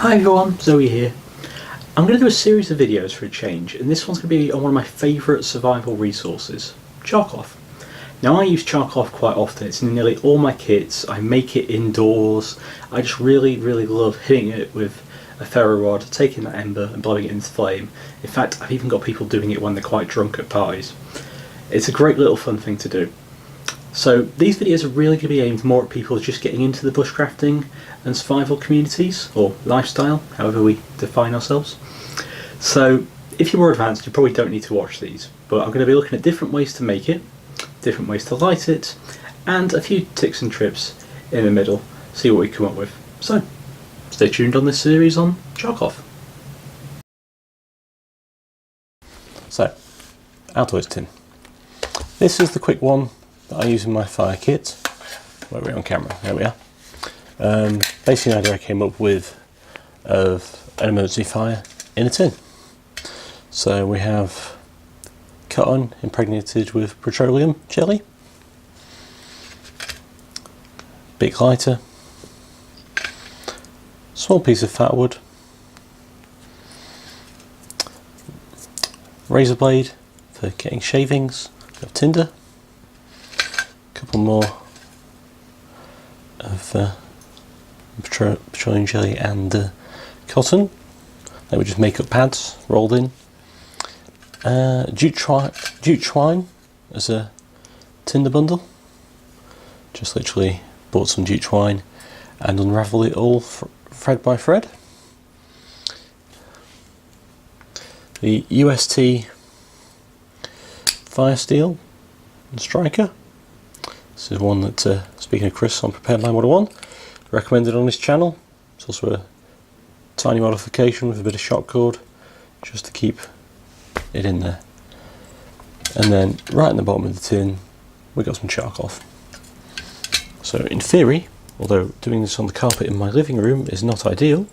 Hi everyone, Zoe here. I'm going to do a series of videos for a change, and this one's going to be on one of my favourite survival resources, Charcloth. Now I use Charcloth quite often, it's in nearly all my kits, I make it indoors, I just really love hitting it with a ferro rod, taking that ember and blowing it into flame. In fact, I've even got people doing it when they're quite drunk at parties. It's a great little fun thing to do. So these videos are really going to be aimed more at people just getting into the bushcrafting and survival communities, or lifestyle, however we define ourselves. So if you're more advanced, you probably don't need to watch these, but I'm going to be looking at different ways to make it, different ways to light it, and a few tips and trips in the middle, see what we come up with. So stay tuned on this series on Charcloth. So, Altoids Tin. This is the quick one that I use in my fire kit. Where are we on camera? There we are. Basically, the idea I came up with of an emergency fire in a tin. So we have cotton impregnated with petroleum jelly, big lighter, small piece of fat wood, razor blade for getting shavings of tinder, a couple more of petroleum jelly and cotton. They would just make up pads rolled in. Jute twine as a tinder bundle. Just literally bought some jute twine and unravel it all thread by thread. The UST fire steel and striker. This is one that, speaking of Chris on Prepared Line 101, recommended on his channel. It's also a tiny modification with a bit of shock cord just to keep it in there. And then right in the bottom of the tin we got some Charcloth. So in theory, although doing this on the carpet in my living room is not ideal,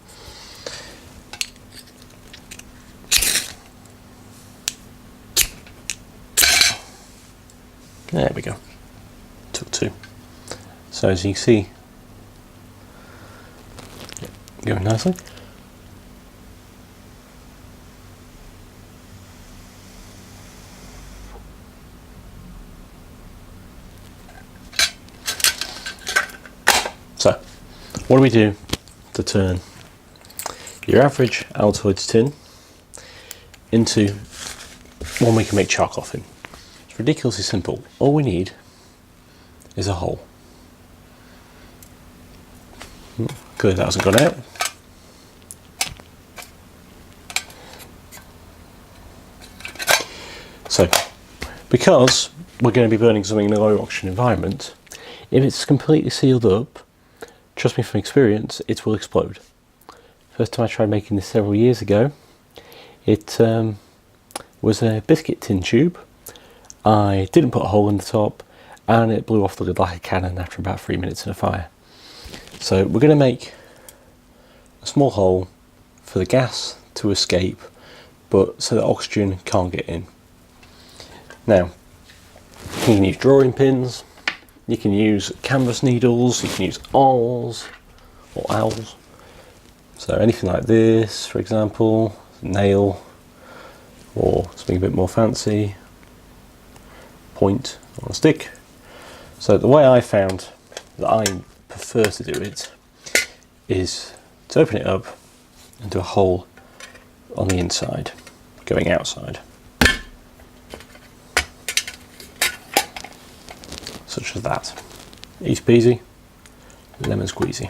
there we go, took two. So as you can see, going nicely. So, what do we do to turn your average Altoids tin into one we can make Charcloth in? It's ridiculously simple. All we need is a hole. Clearly that hasn't gone out. So, because we're going to be burning something in a low oxygen environment, if it's completely sealed up, trust me from experience, it will explode. First time I tried making this several years ago, it was a biscuit tin tube. I didn't put a hole in the top and it blew off the lid like a cannon after about 3 minutes in a fire. So we're going to make a small hole for the gas to escape, but so that oxygen can't get in. Now, you can use drawing pins, you can use canvas needles, you can use awls or owls. So anything like this, for example, nail, or something a bit more fancy, point on a stick. So the way I found that I prefer to do it is to open it up and do a hole on the inside, going outside. Such as that. Easy peasy, lemon squeezy.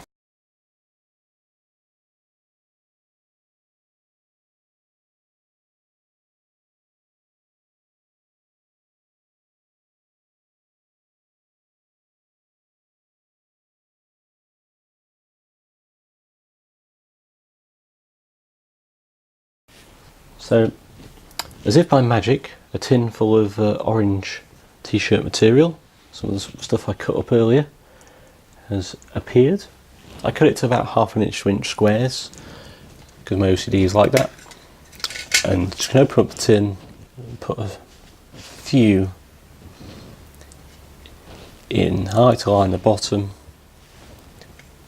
So, as if by magic, a tin full of orange t-shirt material, some of the stuff I cut up earlier, has appeared. I cut it to about 1/2 inch to inch squares, because my OCD is like that. And just going to open up the tin and put a few in. I like to line the bottom,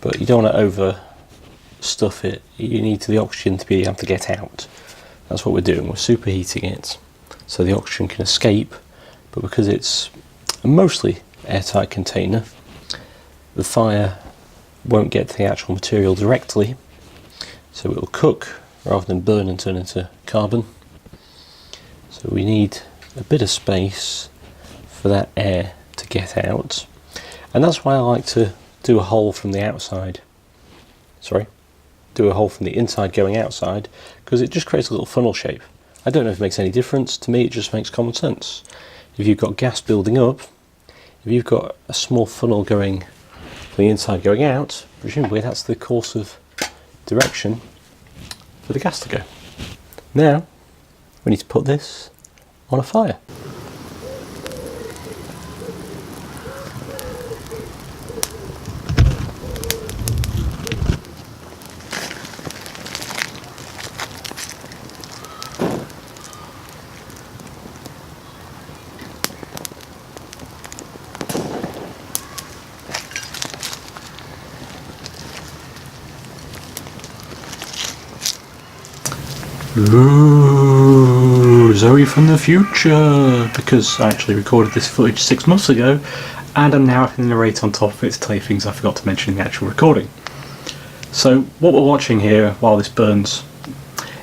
but you don't want to over stuff it, you need the oxygen to be able to get out. That's what we're doing, we're superheating it so the oxygen can escape, but because it's a mostly airtight container, the fire won't get to the actual material directly, so it will cook rather than burn and turn into carbon. So we need a bit of space for that air to get out, and that's why I like to do a hole from the outside. Do a hole from the inside going outside, because it just creates a little funnel shape. I don't know if it makes any difference, to me it just makes common sense. If you've got gas building up, if you've got a small funnel going from the inside going out, presumably that's the course of direction for the gas to go. Now we need to put this on a fire. Ooh, Zoe from the future, because I actually recorded this footage 6 months ago and I'm now having to narrate on top of it to tell you things I forgot to mention in the actual recording. So what we're watching here while this burns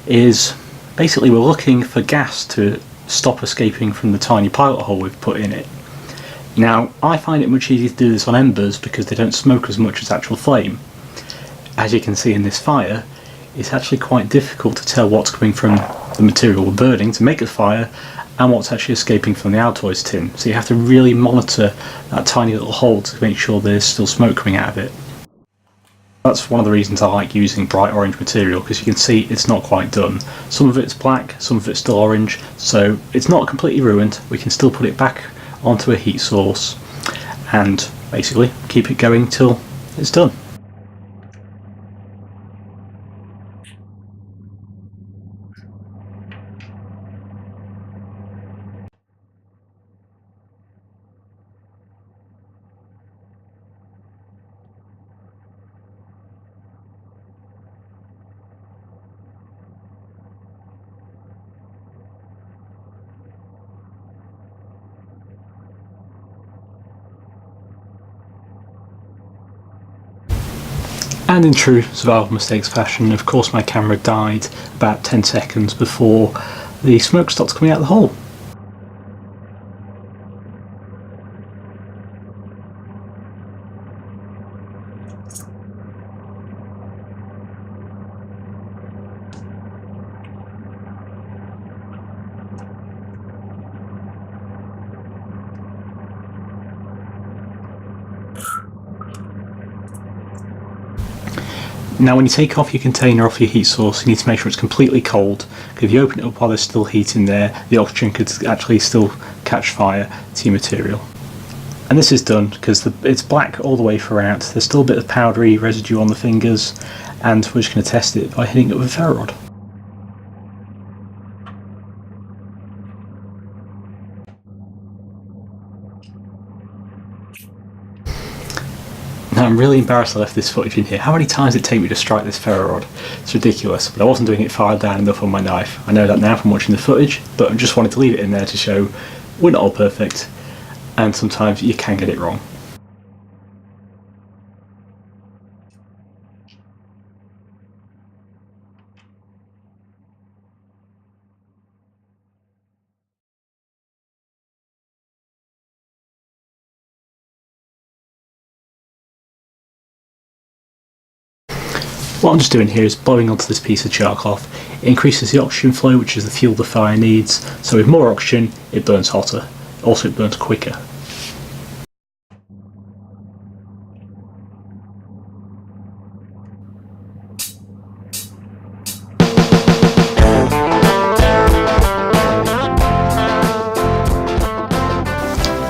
is basically we're looking for gas to stop escaping from the tiny pilot hole we've put in it. Now I find it much easier to do this on embers because they don't smoke as much as actual flame. As you can see in this fire, it's actually quite difficult to tell what's coming from the material we're burning to make the fire and what's actually escaping from the Altoids tin. So you have to really monitor that tiny little hole to make sure there's still smoke coming out of it. That's one of the reasons I like using bright orange material, because you can see it's not quite done. Some of it's black, some of it's still orange, so it's not completely ruined. We can still put it back onto a heat source and basically keep it going till it's done. And in true survival mistakes fashion, of course my camera died about 10 seconds before the smoke stopped coming out of the hole. Now when you take off your container off your heat source, you need to make sure it's completely cold, because if you open it up while there's still heat in there, the oxygen could actually still catch fire to your material. And this is done because it's black all the way throughout, there's still a bit of powdery residue on the fingers, and we're just going to test it by hitting it with a ferro rod. Now I'm really embarrassed I left this footage in here. How many times did it take me to strike this ferro rod? It's ridiculous, but I wasn't doing it far down enough on my knife. I know that now from watching the footage, but I just wanted to leave it in there to show we're not all perfect, and sometimes you can get it wrong. What I'm just doing here is blowing onto this piece of Charcloth. It increases the oxygen flow, which is the fuel the fire needs, so with more oxygen it burns hotter. Also it burns quicker.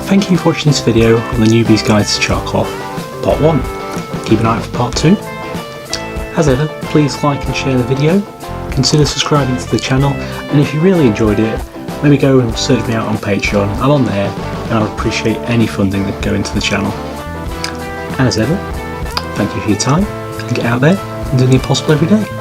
Thank you for watching this video on the Newbies Guide to Charcloth, Part 1. Keep an eye out for Part 2. As ever, please like and share the video, consider subscribing to the channel, and if you really enjoyed it, maybe go and search me out on Patreon. I'm on there, and I would appreciate any funding that can go into the channel. And as ever, thank you for your time, and get out there and doing the impossible every day.